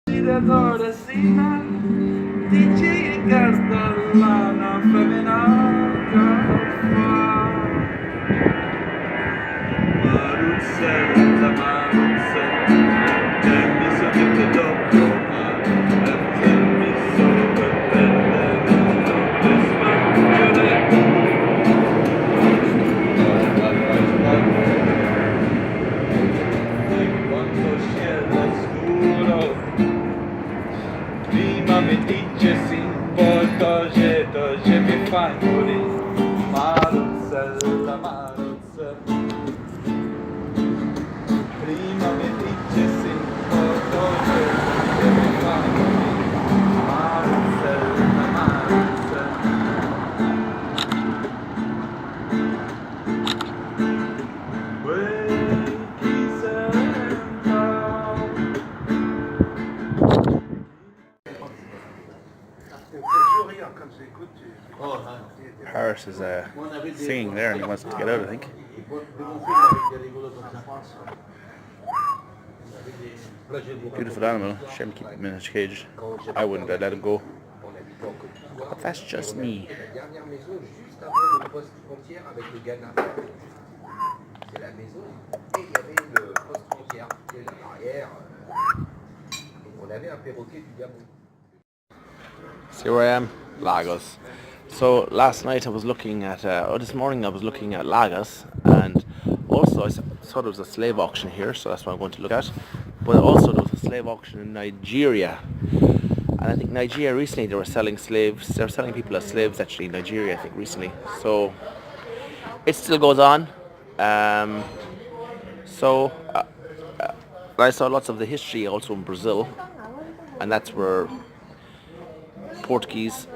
Torresina, dici cartellana femminata fa Maruzzella, Maruzzella, che mi so che doppio e che mi so che pelle non e quando scende scuro prima mi dice sì, poi toce mi fai morire. Maruzzella, Maruzzella. Prima mi dice sì, poi toce mi fai morire. Maruzzella, Maruzzella. Quel chi senta. Paris is singing there and he wants to get out, I think. Beautiful animal. Shame to keep him in his cage. I wouldn't, I'd let him go. But that's just me. See where I am? Lagos. So last night I was looking at, this morning I was looking at Lagos, and also I saw there was a slave auction here, so that's what I'm going to look at. But also there was a slave auction in Nigeria, and I think Nigeria recently they were selling slaves. They were selling people as slaves actually in Nigeria, I think recently. So it still goes on. Um, so I saw lots of the history also in Brazil, and that's where Portuguese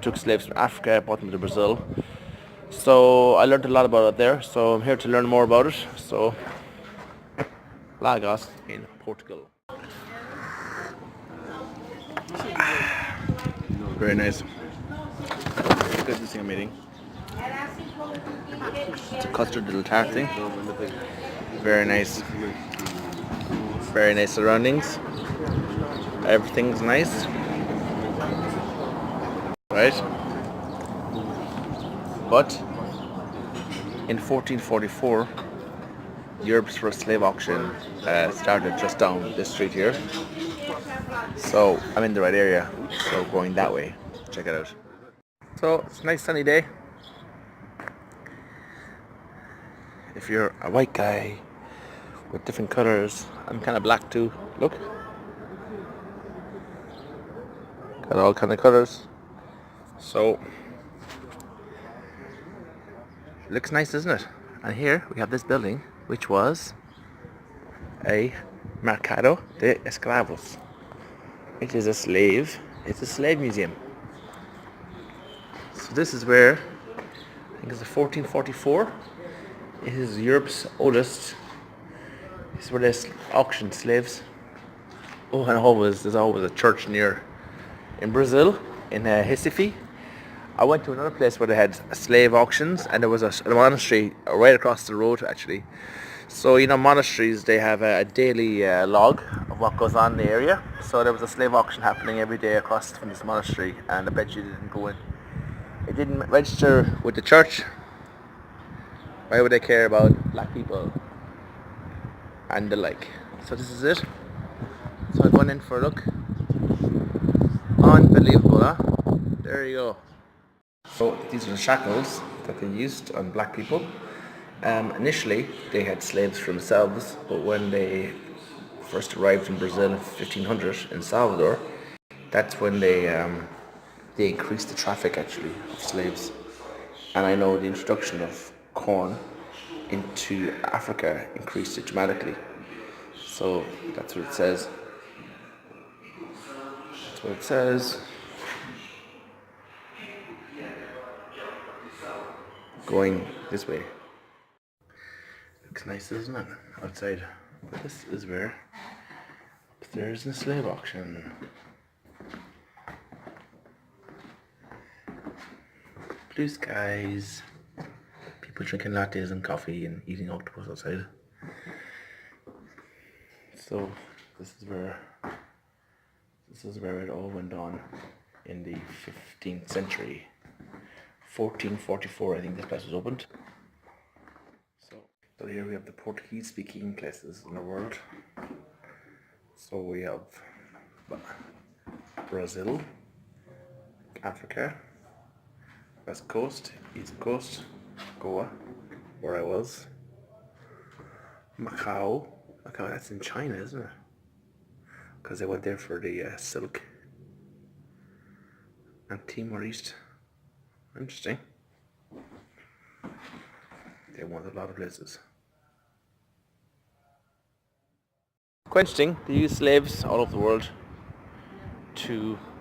took slaves from Africa, brought them to Brazil. So I learned a lot about it there. So I'm here to learn more about it. So Lagos in Portugal. Very nice. Good to see I'm eating. It's a custard little tart thing. Very nice. Very nice surroundings. Everything's nice. Right? But in 1444, Europe's first slave auction started just down this street here. So I'm in the right area. So going that way. Check it out. So it's a nice sunny day. If you're a white guy with different colors, I'm kind of black too. Look. Got all kind of colors. So looks nice, doesn't it? And here we have this building, which was a Mercado de Esclavos. It is a slave. It's a slave museum. So this is where, I think it's 1444. It is Europe's oldest. This is where they auctioned slaves. Oh, and there's always a church near in Brazil, in Recife. I went to another place where they had slave auctions, and there was a monastery right across the road actually. So you know, monasteries, they have a daily log of what goes on in the area. So there was a slave auction happening every day across from this monastery, and I bet you didn't go in. It didn't register with the church. Why would they care about black people and the like? So this is it. So I'm going in for a look. Unbelievable, huh? There you go. So these are the shackles that they used on black people. Initially, they had slaves for themselves, but when they first arrived in Brazil in 1500 in Salvador, that's when they increased the traffic actually of slaves. And I know the introduction of corn into Africa increased it dramatically. So that's what it says. That's what it says. Going this way. Looks nice, doesn't it? Outside. But this is where there's the slave auction. Blue skies. People drinking lattes and coffee and eating octopus outside. So this is where This is where it all went on in the 15th century. 1444, I think this place was opened. So here we have the Portuguese speaking places in the world. So we have Brazil, Africa, West Coast, East Coast, Goa, where I was, Macau, that's in China, isn't it? Because they went there for the silk. And Timor East. Interesting. They went a lot of places. Quite interesting. They use slaves all over the world.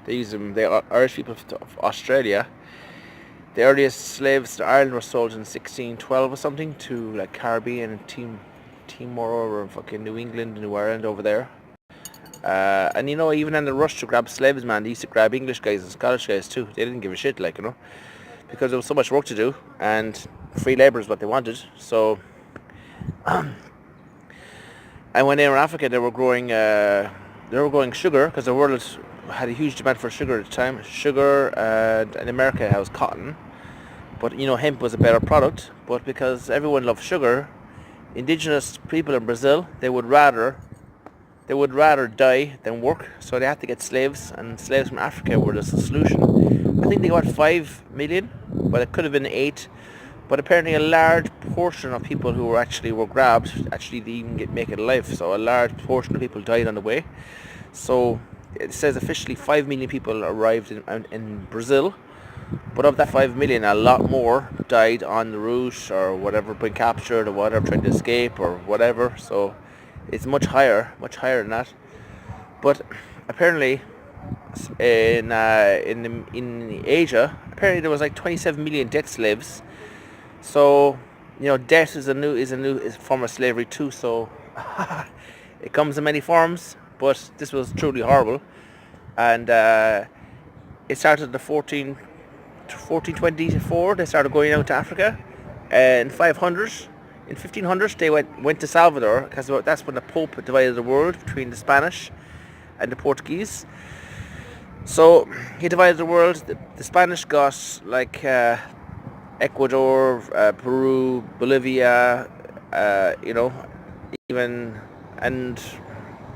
They use them. The Irish people of Australia. The earliest slaves to Ireland were sold in 1612 or something to like Caribbean and Timor or fucking New England, New Ireland over there. And you know, even in the rush to grab slaves, man, they used to grab English guys and Scottish guys too. They didn't give a shit, like, you know, because there was so much work to do and free labour is what they wanted. So, and when they were in Africa, they were growing sugar because the world had a huge demand for sugar at the time. Sugar, and in America it was cotton, but you know, hemp was a better product. But because everyone loved sugar, indigenous people in Brazil, they would rather die than work, so they had to get slaves, and slaves from Africa were the solution. I think they got 5 million, but it could have been 8. But apparently a large portion of people who were grabbed actually didn't make it alive, so a large portion of people died on the way. So it says officially 5 million people arrived in Brazil, but of that 5 million, a lot more died on the route or whatever, being captured or whatever, trying to escape or whatever. So it's much higher than that. But apparently, in Asia, apparently there was like 27 million debt slaves. So, you know, debt is a new form of slavery too. So it comes in many forms, but this was truly horrible. And it started in 1424. They started going out to Africa, and 500. In 1500, they went to Salvador, because that's when the Pope divided the world between the Spanish and the Portuguese. So he divided the world. The Spanish got like Ecuador, Peru, Bolivia, you know, even, and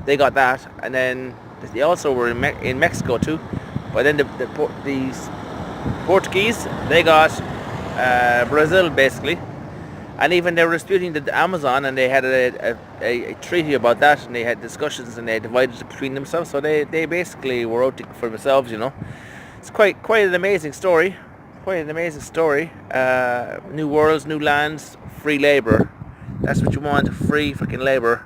they got that. And then they also were in Mexico too. But then these Portuguese, they got Brazil basically. And even they were disputing the Amazon, and they had a treaty about that, and they had discussions, and they divided it between themselves. So they basically were out for themselves, you know. It's quite an amazing story. New worlds, new lands, free labour. That's what you want, free fucking labour.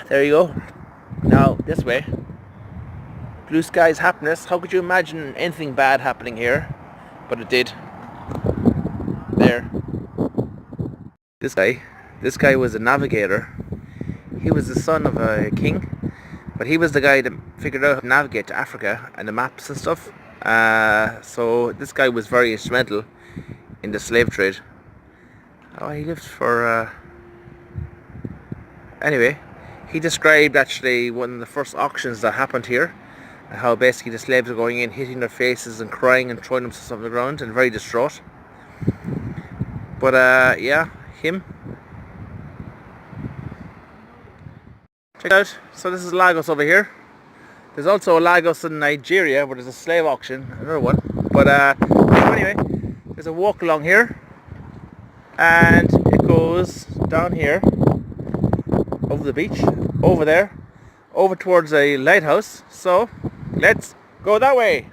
There you go. Now this way. Blue skies, happiness. How could you imagine anything bad happening here? But it did. There. This guy was a navigator. He was the son of a king, but he was the guy that figured out how to navigate to Africa and the maps and stuff. So this guy was very instrumental in the slave trade. Oh, he lived for... Anyway, he described actually one of the first auctions that happened here, and how basically the slaves were going in, hitting their faces and crying and throwing themselves on the ground and very distraught. But yeah, him. Check it out. So this is Lagos over here. There's also a Lagos in Nigeria where there's a slave auction, another one. But anyway, there's a walk along here, and it goes down here, over the beach, over there, over towards a lighthouse. So let's go that way.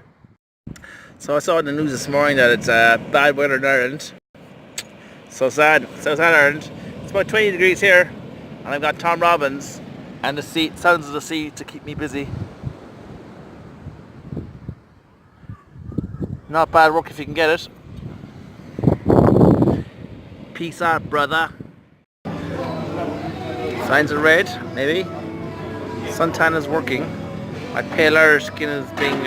So I saw in the news this morning that it's bad weather in Ireland. So sad, South Ireland. It's about 20 degrees here, and I've got Tom Robbins and the sea, sounds of the sea to keep me busy. Not bad work if you can get it. Peace out, brother. Signs of red, maybe. Suntan is working. My pale Irish skin is being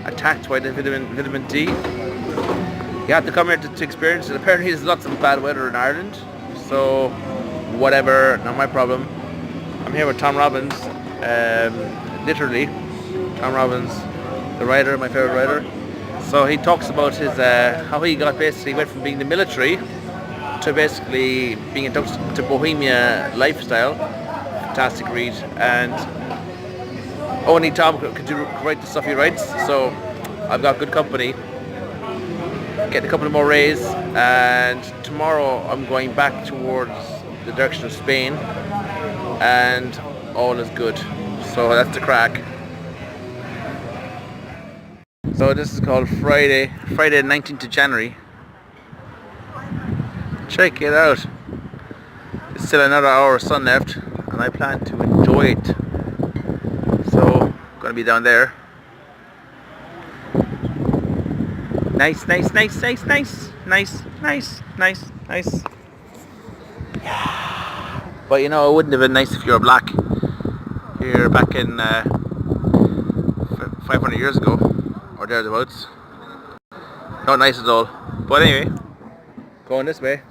attacked by the vitamin D. You have to come here to experience it. Apparently there's lots of bad weather in Ireland, so whatever, not my problem. I'm here with Tom Robbins, Literally, Tom Robbins, the writer, my favorite writer. So he talks about his how he got basically went from being the military to basically being inducted to Bohemia lifestyle. Fantastic read, and only Tom could write the stuff he writes. So I've got good company. Get a couple of more rays, and tomorrow I'm going back towards the direction of Spain, and all is good. So that's the crack. So this is called Friday 19th of January. Check it out. There's still another hour of sun left, and I plan to enjoy it. So I'm gonna be down there. Nice. Yeah. But you know, it wouldn't have been nice if you were black here back in 500 years ago or thereabouts. Not nice at all. But anyway, going this way.